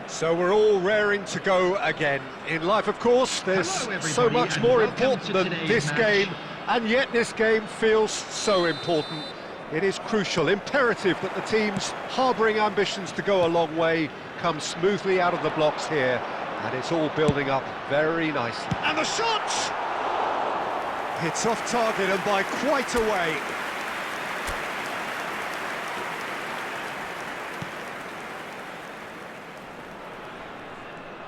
So we're all raring to go again. In life, of course, there's so much more important than this game, and yet this game feels so important. It is crucial, imperative that the teams harbouring ambitions to go a long way come smoothly out of the blocks here, and it's all building up very nicely. And the shot! It's off target and by quite a way.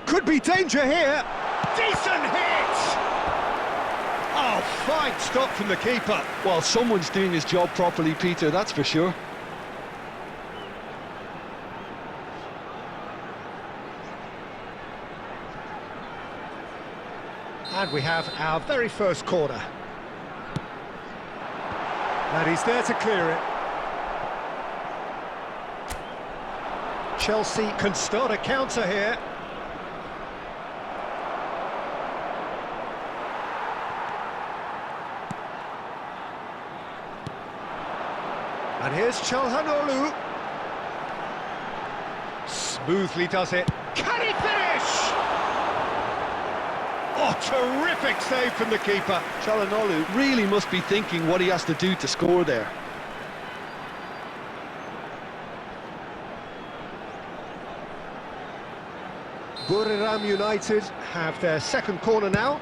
Could be danger here. Decent hit! Oh, fine stop from the keeper. Well, someone's doing his job properly, Peter, that's for sure. And we have our very first corner. And he's there to clear it. Chelsea can start a counter here. And here's Çalhanoğlu. Smoothly does it. Can he finish? Oh, terrific save from the keeper. Çalhanoğlu really must be thinking what he has to do to score there. Buriram United have their second corner now.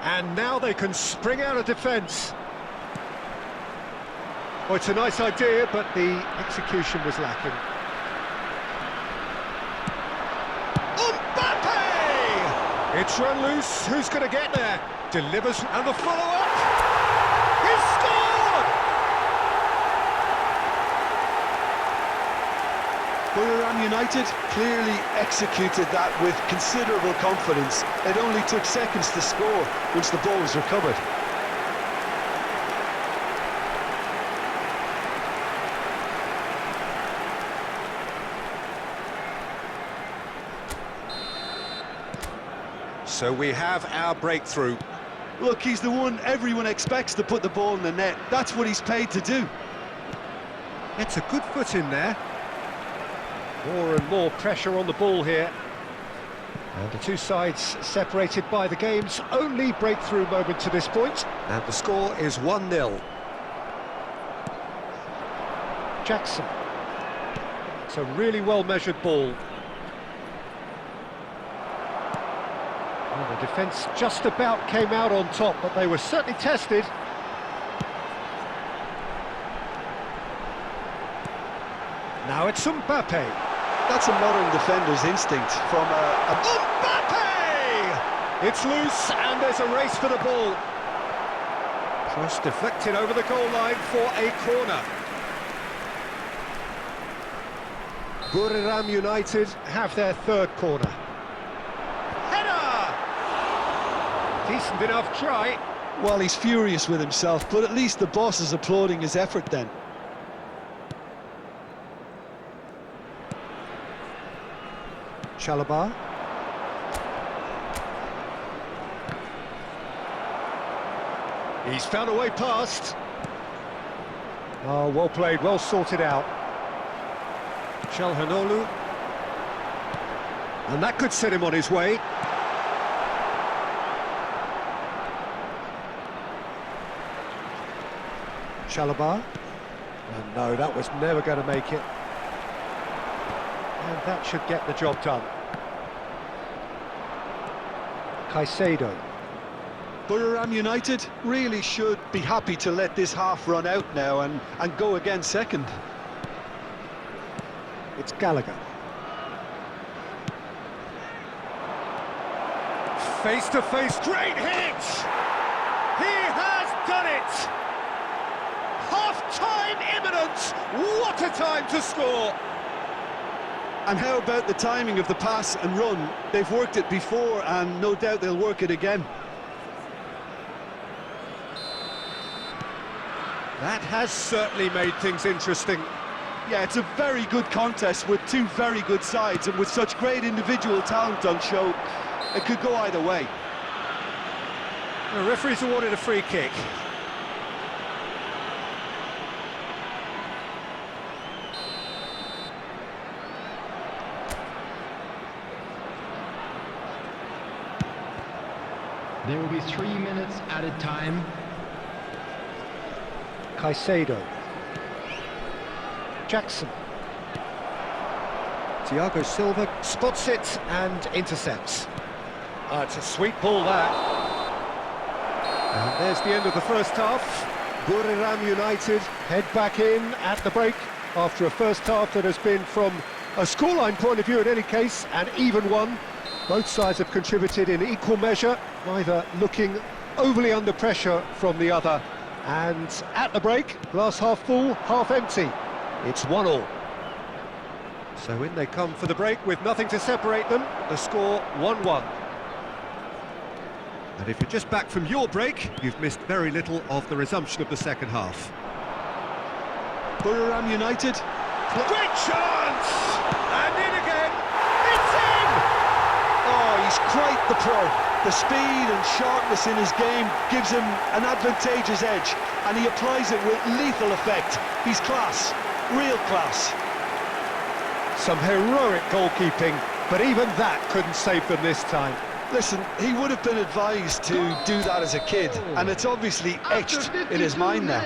And now they can spring out of defence. Oh, it's a nice idea, but the execution was lacking. Mbappe! It's run loose. Who's going to get there? Delivers, and the follow-up. He's scored! Buriram United clearly executed that with considerable confidence. It only took seconds to score once the ball was recovered. So we have our breakthrough. Look, he's the one everyone expects to put the ball in the net. That's what he's paid to do. It's a good foot in there. More and more pressure on the ball here. And the two sides separated by the game's only breakthrough moment to this point. And the score is 1-0. Jackson. It's a really well-measured ball. Well, the defence just about came out on top, but they were certainly tested. Now it's Mbappe. That's a modern defender's instinct from Mbappe! It's loose, and there's a race for the ball. Cross deflected over the goal line for a corner. Buriram United have their third corner. Header! Decent enough try. Well, he's furious with himself, but at least the boss is applauding his effort then. Chalobah. He's found a way past. Oh, well played, well sorted out. Çalhanoğlu. And that could set him on his way. Chalobah. And no, that was never going to make it. And that should get the job done. Caicedo. Buriram United really should be happy to let this half run out now and go again second. It's Gallagher. Face to face, great hit! He has done it! Half-time imminent! What a time to score! And how about the timing of the pass and run? They've worked it before and no doubt they'll work it again. That has certainly made things interesting. Yeah, it's a very good contest with two very good sides, and with such great individual talent on show, it could go either way. The referee's awarded a free kick. There will be 3 minutes added time. Caicedo. Jackson. Thiago Silva spots it and intercepts. It's a sweet ball, that. And there's the end of the first half. Buriram United head back in at the break after a first half that has been, from a scoreline point of view in any case, an even one. Both sides have contributed in equal measure, neither looking overly under pressure from the other. And at the break, glass half full, half empty. It's 1-1. So in they come for the break with nothing to separate them. The score 1-1. And if you're just back from your break, you've missed very little of the resumption of the second half. Buriram United. Great chance! And in again! It's in! Oh, he's quite the pro. The speed and sharpness in his game gives him an advantageous edge, and he applies it with lethal effect. He's class, real class. Some heroic goalkeeping, but even that couldn't save them this time. Listen, he would have been advised to do that as a kid, and it's obviously etched in his mind now.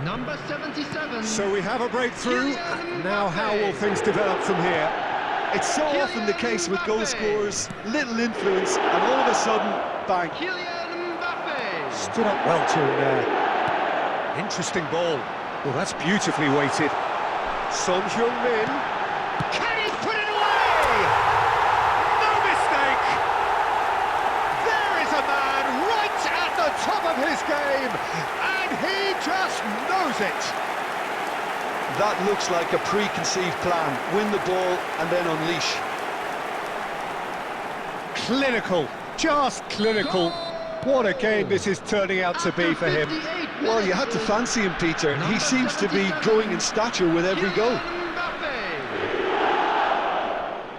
Number 77. So we have a breakthrough. Now how will things develop from here? It's so often the case with goal scorers, little influence, and all of a sudden, bang. Stood up well to him there. Interesting ball. Well, that's beautifully weighted. Son Heung-min. Can he put it away? No mistake! There is a man right at the top of his game, and he just knows it. That looks like a preconceived plan. Win the ball and then unleash. Clinical, just clinical. What a game this is turning out to be for him. Well, you had to fancy him, Peter. He seems to be growing in stature with every goal.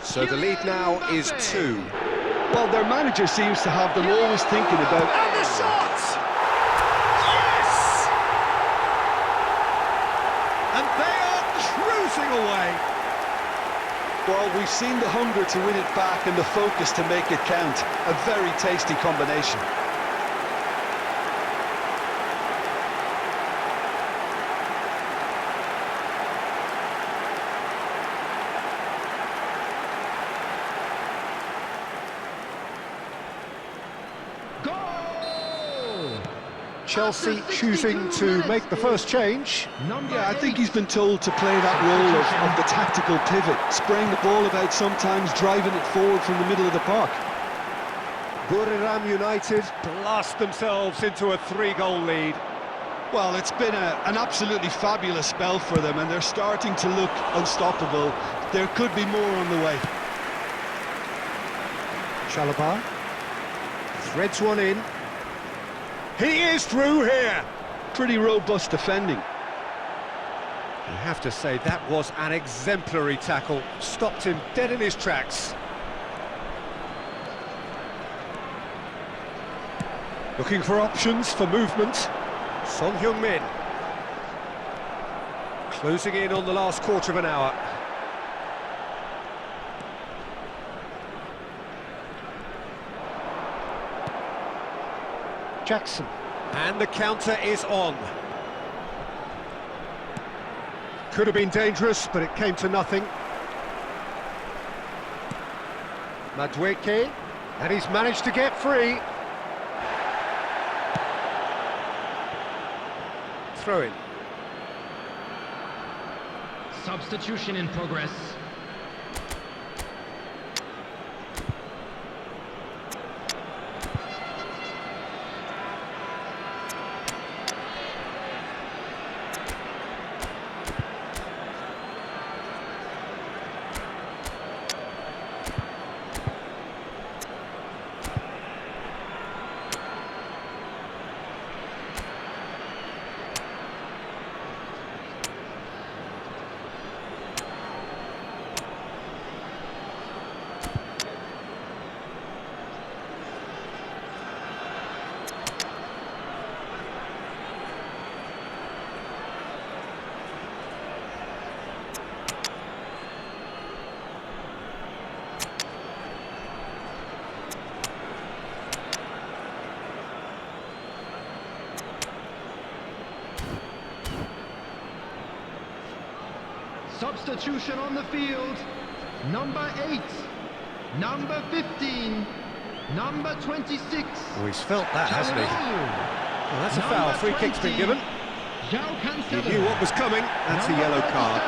So the lead now is 2. Well, their manager seems to have them always thinking about... And the shot! Yes! And they are cruising away. Well, we've seen the hunger to win it back and the focus to make it count. A very tasty combination. Chelsea choosing to make the first change. Yeah, I think he's been told to play that role of the tactical pivot, spraying the ball about sometimes, driving it forward from the middle of the park. Buriram United blast themselves into a 3-goal lead. Well, it's been an absolutely fabulous spell for them, and they're starting to look unstoppable. There could be more on the way. Chalobah threads one in. He is through here. Pretty robust defending. You have to say that was an exemplary tackle, stopped him dead in his tracks. Looking for options for movement. Son Heung-min. Closing in on the last quarter of an hour. Jackson. And the counter is on. Could have been dangerous, but it came to nothing. Madueke, and he's managed to get free. Throw in. Substitution in progress. Substitution on the field. Number 8, number 15, number 26. Oh, he's felt that, hasn't he? Well, that's a foul. Free kick's been given. He knew what was coming. That's a yellow card.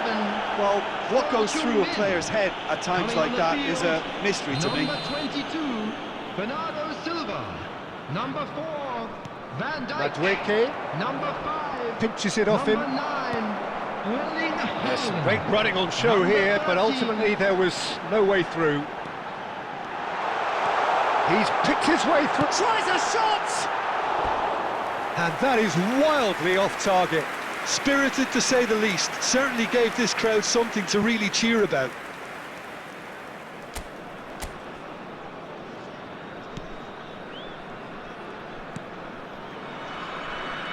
Well, what goes through a player's head at times like that is a mystery to me. Number 22, Bernardo Silva. Number 4, Van Dijk. Madueke Number 5, pinches it off him. number 9, Erling There's Haaland. great running on show here, but ultimately there was no way through. He's picked his way through, tries a shot! And that is wildly off target. Spirited to say the least, certainly gave this crowd something to really cheer about.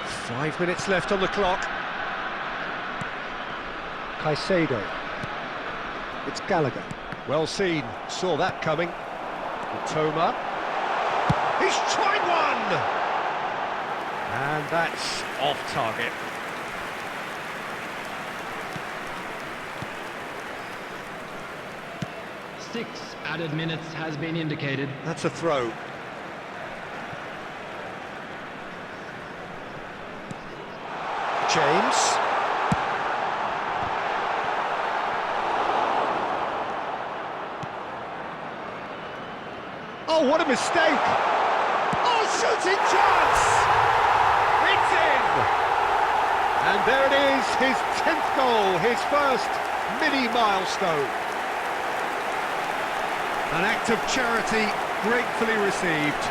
Five minutes left on the clock. Caicedo. It's Gallagher. Well seen, saw that coming. Toma. He's tried one! And that's off target. Six added minutes has been indicated. That's a throw. James. Oh, what a mistake! Oh, shooting chance! It's in! And there it is, his 10th goal, his first mini-milestone. An act of charity gratefully received.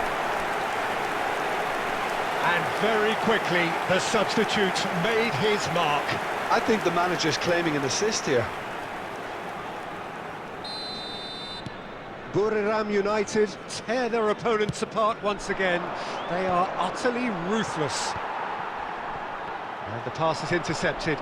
And very quickly, the substitute made his mark. I think the manager's claiming an assist here. Buriram United tear their opponents apart once again. They are utterly ruthless. And the pass is intercepted.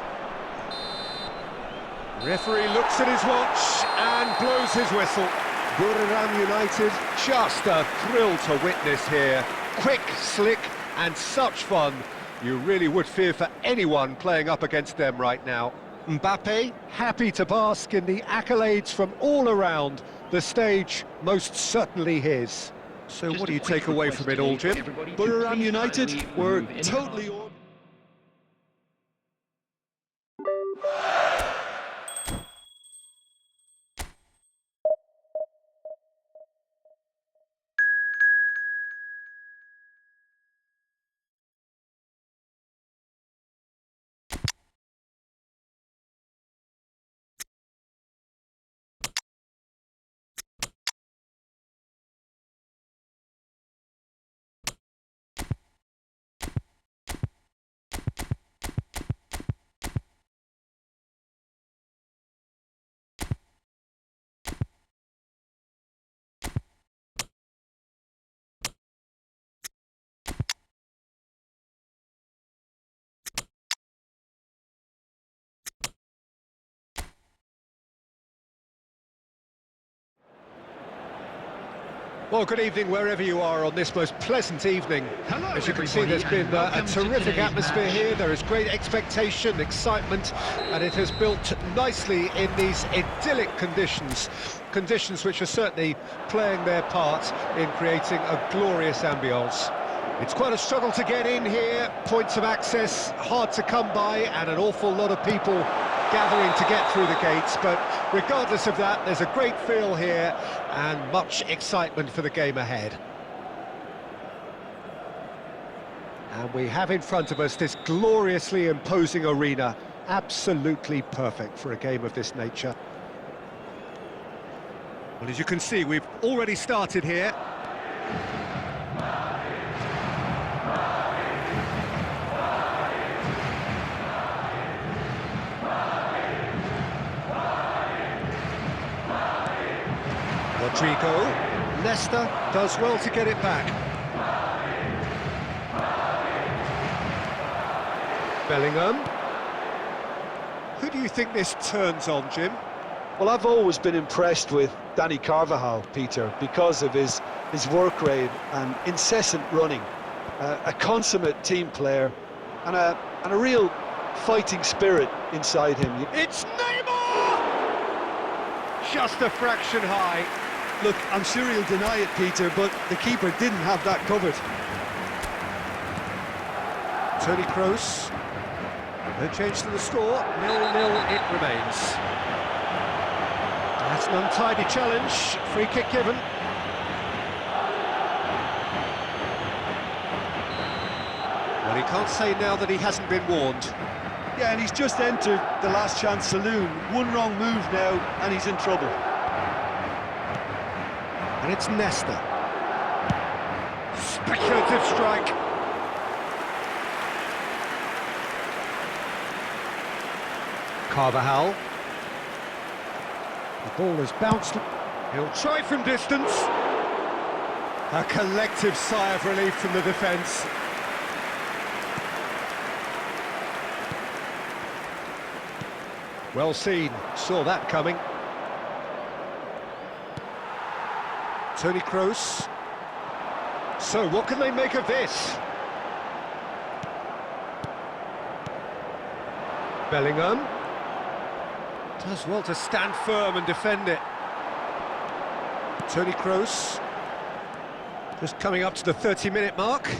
Referee looks at his watch and blows his whistle. Buriram United, just a thrill to witness here. Quick, slick, and such fun. You really would fear for anyone playing up against them right now. Mbappe, happy to bask in the accolades from all around. The stage most certainly his. So what do you take away from it all, Jim? Buriram United were totally... Well, good evening wherever you are on this most pleasant evening. Hello, as you can see, there's been a terrific atmosphere here. There is great expectation, excitement, and it has built nicely in these idyllic conditions. Conditions which are certainly playing their part in creating a glorious ambience. It's quite a struggle to get in here, points of access hard to come by, and an awful lot of people gathering to get through the gates, but regardless of that, there's a great feel here and much excitement for the game ahead. And we have in front of us this gloriously imposing arena, absolutely perfect for a game of this nature. Well, as you can see, we've already started here. Rodrigo, Leicester does well to get it back. Bellingham. Who do you think this turns on, Jim? Well, I've always been impressed with Danny Carvajal, Peter, because of his work rate and incessant running. A consummate team player and a real fighting spirit inside him. It's Neymar! Just a fraction high. Look, I'm sure he'll deny it, Peter, but the keeper didn't have that covered. Toni Kroos. No change to the score. 0-0 it remains. That's an untidy challenge. Free kick given. Well, he can't say now that he hasn't been warned. Yeah, and he's just entered the last chance saloon. One wrong move now, and he's in trouble. And it's Nesta. Speculative strike. Carvajal. The ball has bounced. He'll try from distance. A collective sigh of relief from the defence. Well seen, saw that coming. Toni Kroos. So, what can they make of this? Bellingham. Does well to stand firm and defend it. Toni Kroos. Just coming up to the 30-minute mark.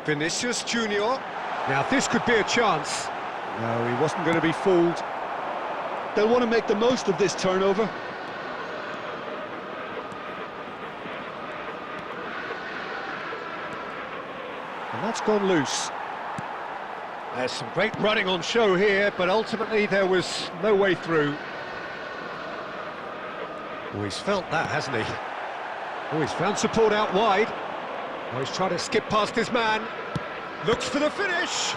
Vinicius Junior. Now, this could be a chance. No, he wasn't going to be fooled. They'll want to make the most of this turnover. And that's gone loose. There's some great running on show here, but ultimately there was no way through. Oh, he's felt that, hasn't he? Oh, he's found support out wide. Oh, he's trying to skip past his man. Looks for the finish.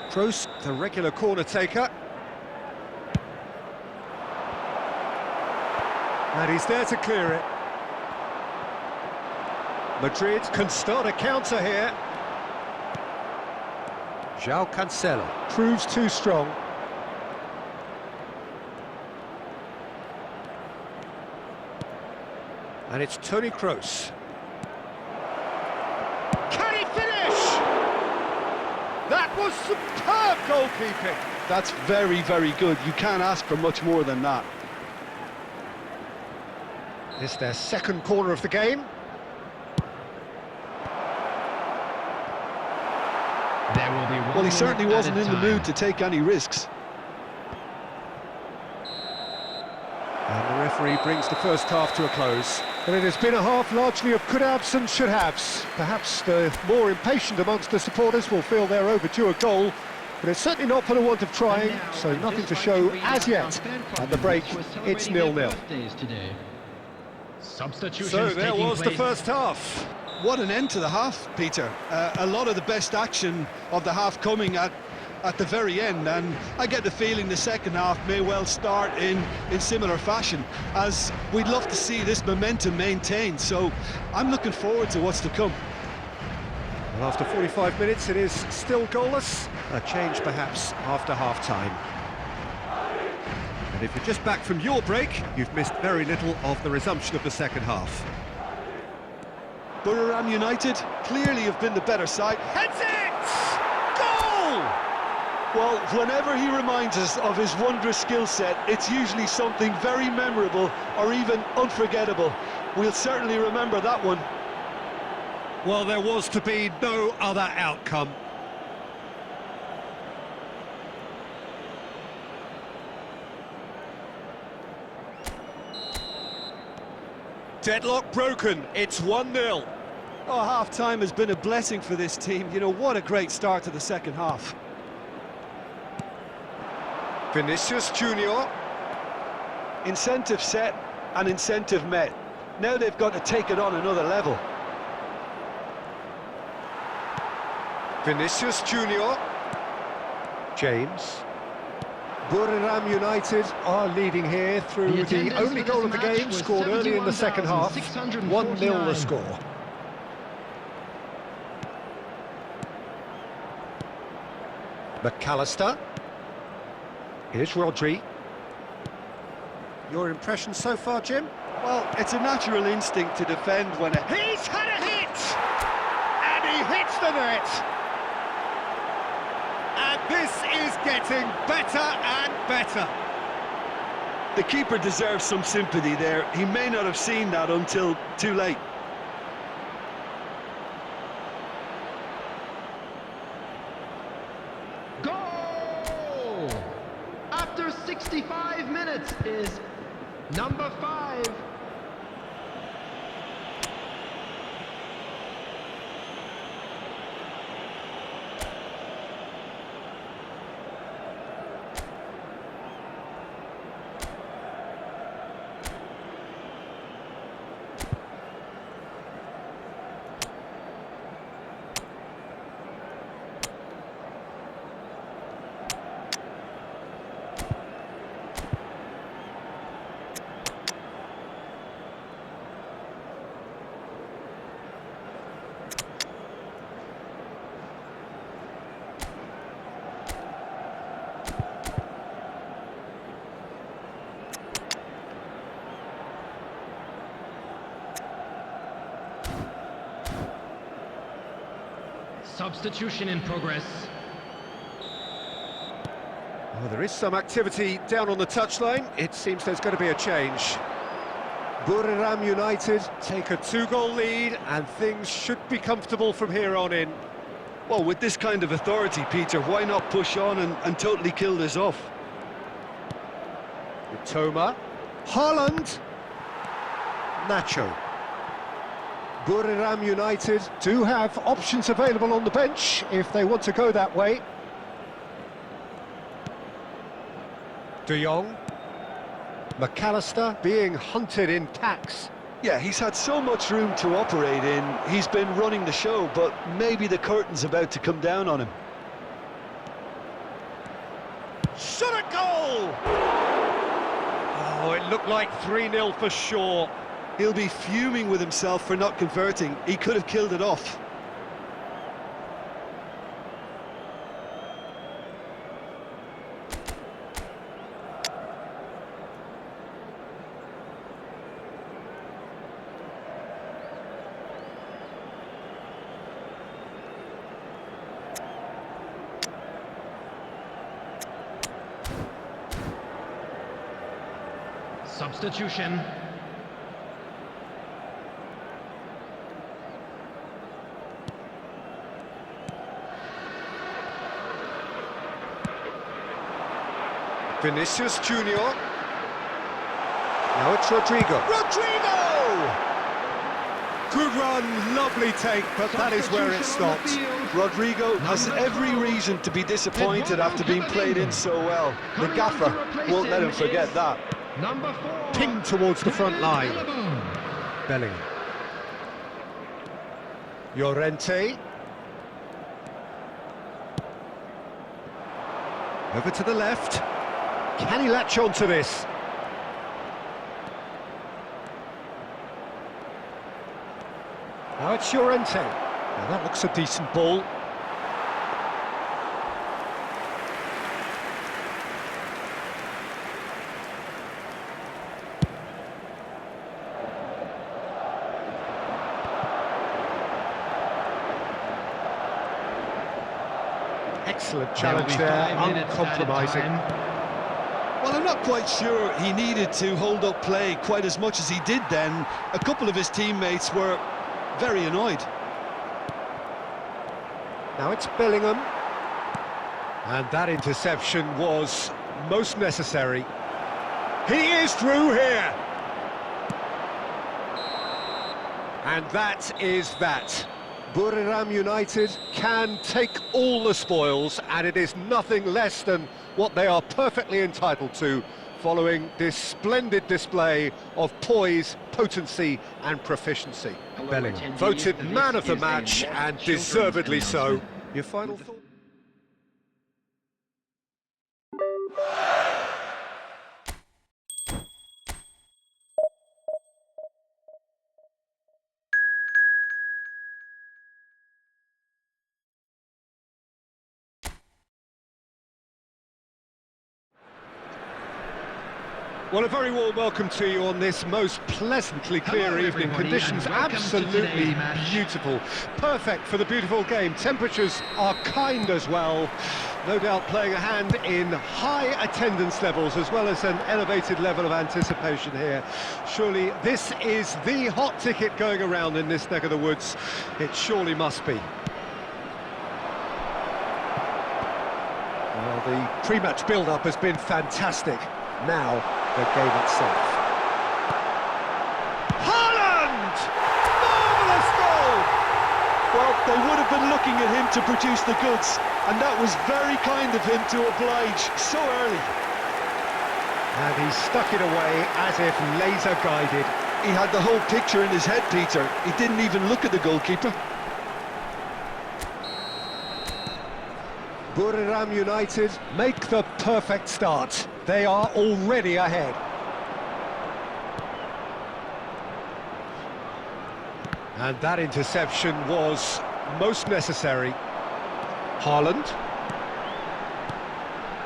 Kroos, the regular corner taker. And he's there to clear it. Madrid can start a counter here. João Cancelo proves too strong. And it's Toni Kroos. Can he finish? That was superb goalkeeping. That's very, very good. You can't ask for much more than that. It's their second corner of the game. There will be one. Well, he certainly wasn't in the mood to take any risks. And the referee brings the first half to a close. And it has been a half largely of could-haves and should-haves. Perhaps the more impatient amongst the supporters will feel they're overdue a goal, but it's certainly not for the want of trying, so nothing to show as yet. At the break, it's 0-0. So there was the first half. What an end to the half, Peter. A lot of the best action of the half coming at the very end, and I get the feeling the second half may well start in similar fashion, as we'd love to see this momentum maintained, so I'm looking forward to what's to come. Well, after 45 minutes, it is still goalless, A change perhaps after half-time. And if you're just back from your break, you've missed very little of the resumption of the second half. Buriram United clearly have been the better side. Heads it! Goal! Well, whenever he reminds us of his wondrous skill set, it's usually something very memorable or even unforgettable. We'll certainly remember that one. Well, there was to be no other outcome. Deadlock broken, it's 1-0. Oh, half-time has been a blessing for this team. You know, what a great start to the second half. Vinicius Junior. Incentive set and incentive met. Now they've got to take it on another level. Vinicius Junior. James. Buriram United are leading here through the only goal of the game, scored early in the second half. 1-0 the score. McAllister. Here's Rodri. Your impression so far, Jim? Well, it's a natural instinct to defend when He's had a hit! And he hits the net! And this is getting better and better. The keeper deserves some sympathy there. He may not have seen that until too late. Goal! After 65 minutes is number 5. Substitution in progress. Well, there is some activity down on the touchline. It seems there's going to be a change. Buriram United take a 2-goal lead, and things should be comfortable from here on in. Well, with this kind of authority, Peter, why not push on and totally kill this off? Toma. Haaland. Nacho. Buriram United do have options available on the bench if they want to go that way. De Jong. McAllister being hunted in packs. Yeah, he's had so much room to operate in. He's been running the show, but maybe the curtain's about to come down on him. Shot a goal! Oh, it looked like 3-0 for sure. He'll be fuming with himself for not converting. He could have killed it off. Substitution. Vinicius Junior. Now it's Rodrigo. Rodrigo! Good run, lovely take, but that is where it stopped. Rodrigo has every reason to be disappointed after being played in so well. The gaffer won't let him forget that. Number 4. Pinged towards the front line. Bellingham. Llorente. Over to the left. Can he latch on to this? Now it's Llorente. Now that looks a decent ball. Excellent challenge there, uncompromising. Well, I'm not quite sure he needed to hold up play quite as much as he did then. A couple of his teammates were very annoyed. Now it's Bellingham. And that interception was most necessary. He is through here. And that is that. Buriram United can take all the spoils, and it is nothing less than what they are perfectly entitled to, following this splendid display of poise, potency and proficiency. Bellingham voted man of the match, and deservedly so. Your final thought? Well, a very warm welcome to you on this most pleasantly clear evening. Conditions absolutely beautiful. Perfect for the beautiful game. Temperatures are kind as well. No doubt playing a hand in high attendance levels as well as an elevated level of anticipation here. Surely this is the hot ticket going around in this neck of the woods. It surely must be. Well, the pre-match build-up has been fantastic. Now, the game itself. Haaland! Marvellous goal! Well, they would have been looking at him to produce the goods, and that was very kind of him to oblige so early. And he stuck it away as if laser-guided. He had the whole picture in his head, Peter. He didn't even look at the goalkeeper. Buriram United make the perfect start. They are already ahead. And that interception was most necessary. Haaland.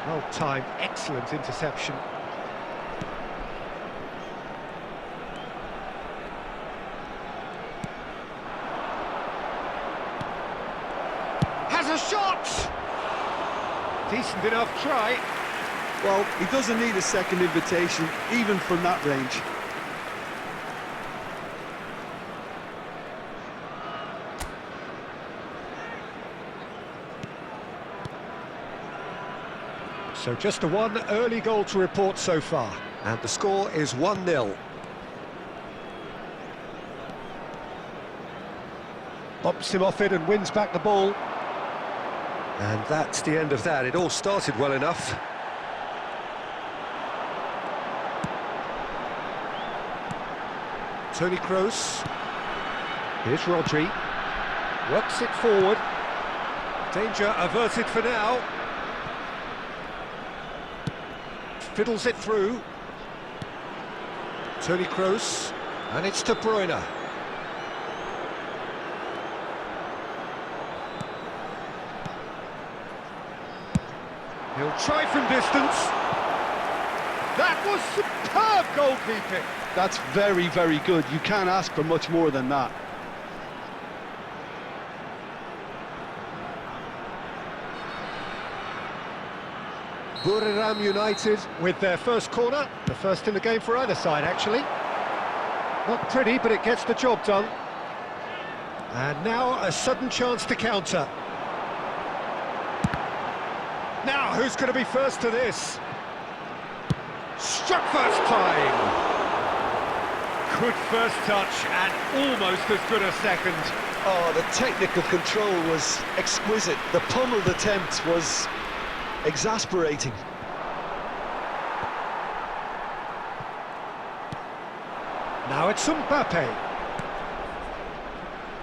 Well timed, excellent interception. Has a shot! Decent enough try. Well, he doesn't need a second invitation, even from that range. So just the one early goal to report so far. And the score is 1-0. Bumps him off it and wins back the ball. And that's the end of that. It all started well enough. Toni Kroos. Here's Rodri. Works it forward. Danger averted for now. Fiddles it through. Toni Kroos. And it's De Bruyne. He'll try from distance. That was superb goalkeeping. That's very, very good. You can't ask for much more than that. Buriram United with their first corner. The first in the game for either side, actually. Not pretty, but it gets the job done. And now a sudden chance to counter. Now, who's going to be first to this? Struck first time! Good first touch and almost as good a second. Oh, the technical control was exquisite. The pummeled attempt was exasperating. Now it's Mbappe.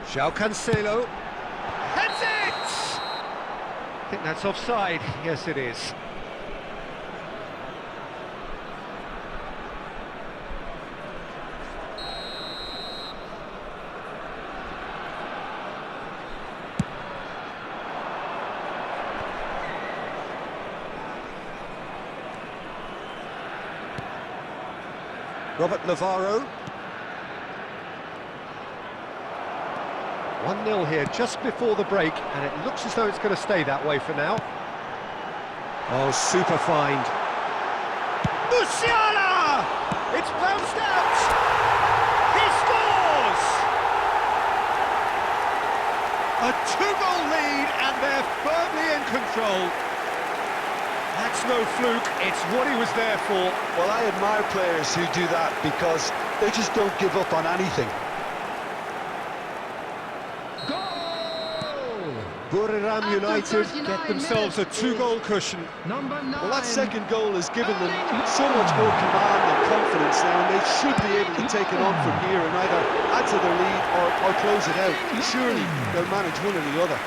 João Cancelo. Heads it! I think that's offside. Yes, it is. Robert Navarro. 1-0 here just before the break, and it looks as though it's going to stay that way for now. Oh, super find. Musiala! It's bounced out! He scores! A 2-goal lead, and they're firmly in control. That's no fluke, it's what he was there for. Well, I admire players who do that because they just don't give up on anything. Buriram United get themselves a 2-goal cushion. Number 9. Well, that second goal has given them so much more command and confidence now, and they should be able to take it on from here and either add to their lead or close it out. Surely they'll manage one or the other.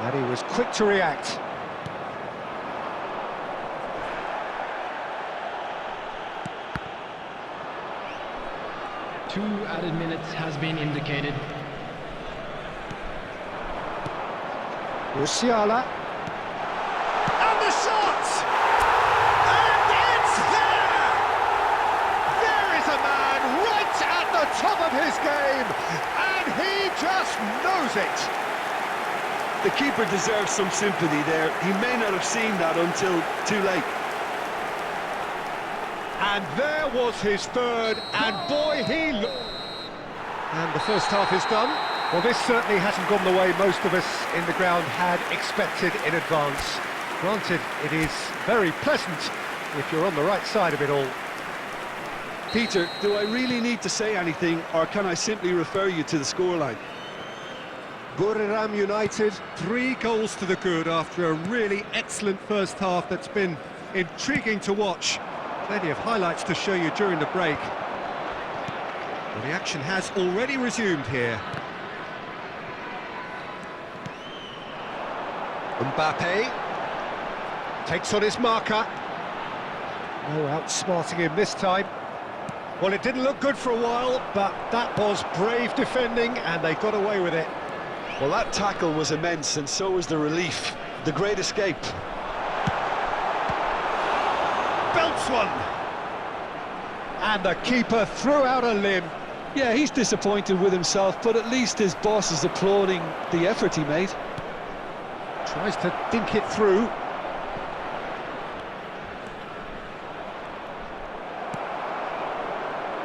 And he was quick to react. Two added minutes has been indicated. Musiala. And the shot! And it's there! There is a man right at the top of his game, and he just knows it. The keeper deserves some sympathy there. He may not have seen that until too late. And there was his third, and boy, he looked... And the first half is done. Well, this certainly hasn't gone the way most of us in the ground had expected in advance. Granted, it is very pleasant if you're on the right side of it all. Peter, do I really need to say anything, or can I simply refer you to the scoreline? Buriram United, 3 goals to the good after a really excellent first half that's been intriguing to watch. Plenty of highlights to show you during the break. Well, the action has already resumed here. Mbappe takes on his marker. No outsmarting him this time. Well, it didn't look good for a while, but that was brave defending, and they got away with it. Well, that tackle was immense, and so was the relief. The great escape. Belts one. And the keeper threw out a limb. Yeah, he's disappointed with himself, but at least his boss is applauding the effort he made. Tries to dink it through.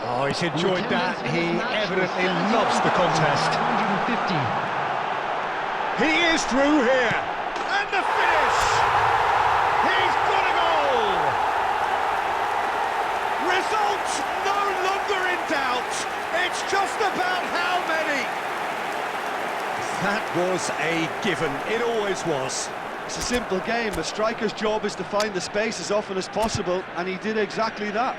Oh, he's enjoyed that. He evidently loves the contest. 150. He is through here. And the finish! He's got a goal! Result no longer in doubt. It's just about how many. That was a given. It always was. It's a simple game. A striker's job is to find the space as often as possible, and he did exactly that.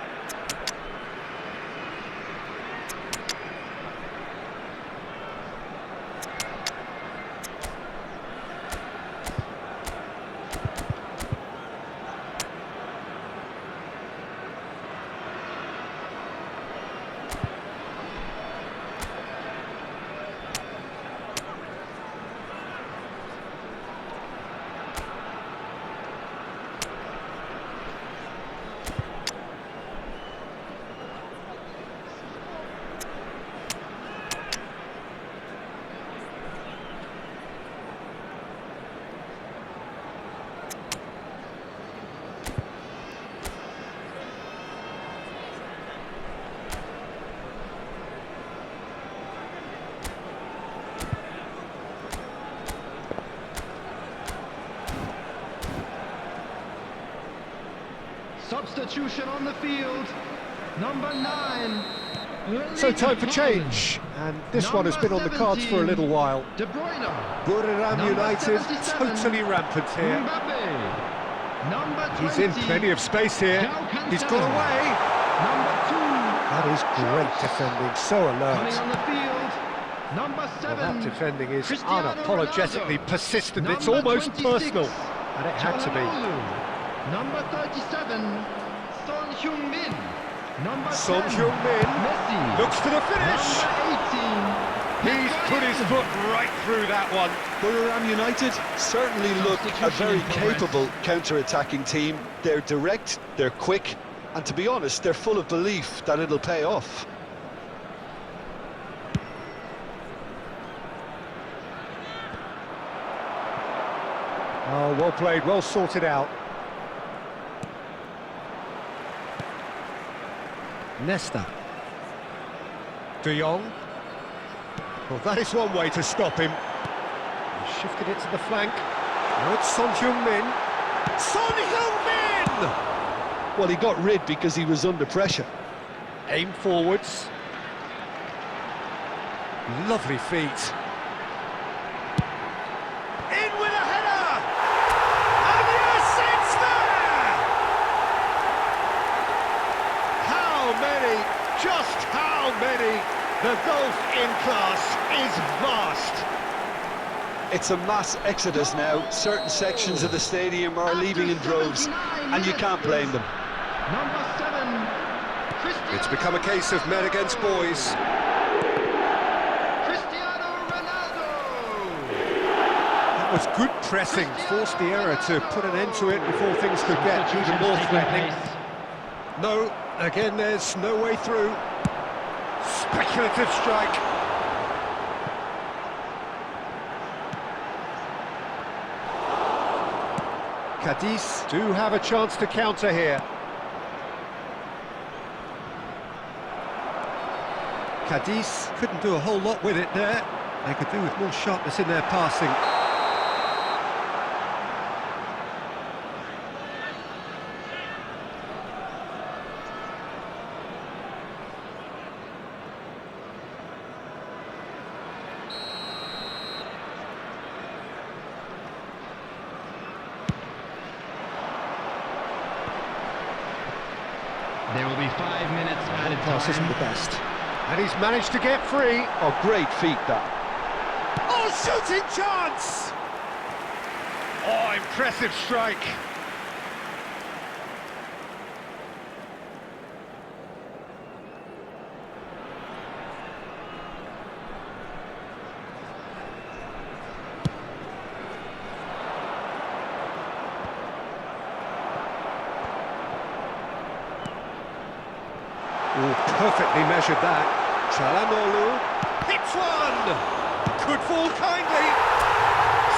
Substitution on the field. Number 9. So time for change, and this one has been on the cards for a little while. De Bruyne. Buriram United 77. totally rampant here. Mbappe. Number 20. He's in plenty of space here. He's got away. Number 2. That is great defending, so Coming alert. on the field. Number 7. Well, that defending is Cristiano unapologetically Ronaldo. persistent. It's Number almost 26. personal, and it had to be. Çalhanoğlu. Number 37. Son Heung-min. Number Son 10. Heung-min Messi. looks for the finish. Number 18. He's put his foot right through that one. Buriram United certainly look a very capable counter-attacking team. They're direct, they're quick, and to be honest, they're full of belief that it'll pay off. Oh, well played, well sorted out. Nesta. De Jong. Well, that is one way to stop him. He shifted it to the flank. Now it's Son Heung-min. Son Heung-min! Well, he got rid because he was under pressure. Aim forwards. Lovely feet. In with a header! And yes, it's there! How many, just how many? The gulf in class is vast. It's a mass exodus now. Certain sections of the stadium are leaving in droves, and you can't blame them. Number 7, It's become a case of men against boys. Cristiano Ronaldo. That was good pressing, forced the error to put an end to it before things could get even more threatening. No, again there's no way through. Speculative strike. Cadiz do have a chance to counter here. Cadiz couldn't do a whole lot with it there. They could do with more sharpness in their passing. There will be 5 minutes added Pass isn't the time. best. And he's managed to get free. Oh, great feat, that. Oh, shooting chance! Oh, impressive strike. Oh, perfectly measured that. Çalhanoğlu hits one! Could fall kindly.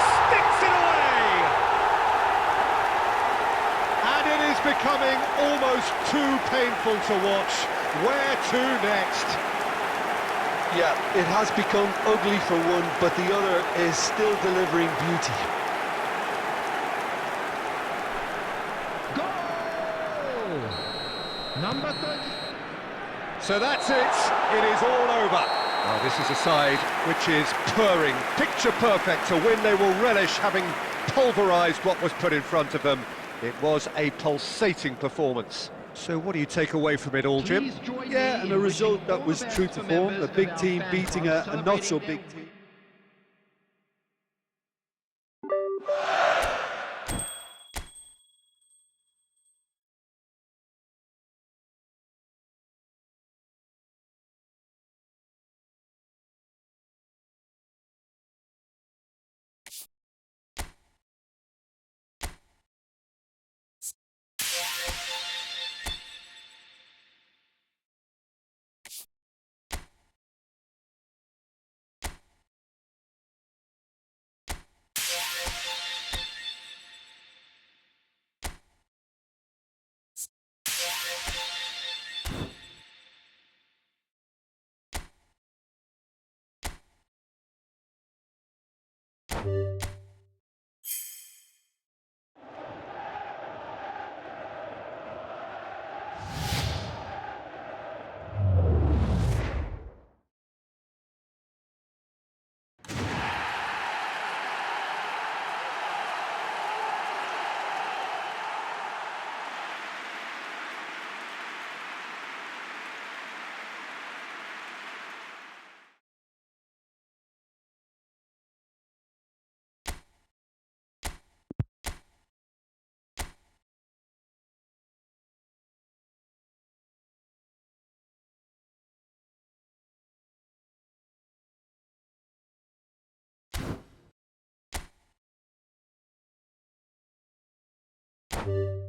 Sticks it away! And it is becoming almost too painful to watch. Where to next? Yeah, it has become ugly for one, but the other is still delivering beauty. Goal! Number 30. So that's it. It is all over. Now this is a side which is purring, picture perfect. To win, they will relish having pulverised what was put in front of them. It was a pulsating performance. So what do you take away from it all, Jim? Please join Yeah, me and in a wishing result that all was the best true to to form, members a big of our team fan beating club a not so celebrating big their team. Efootball.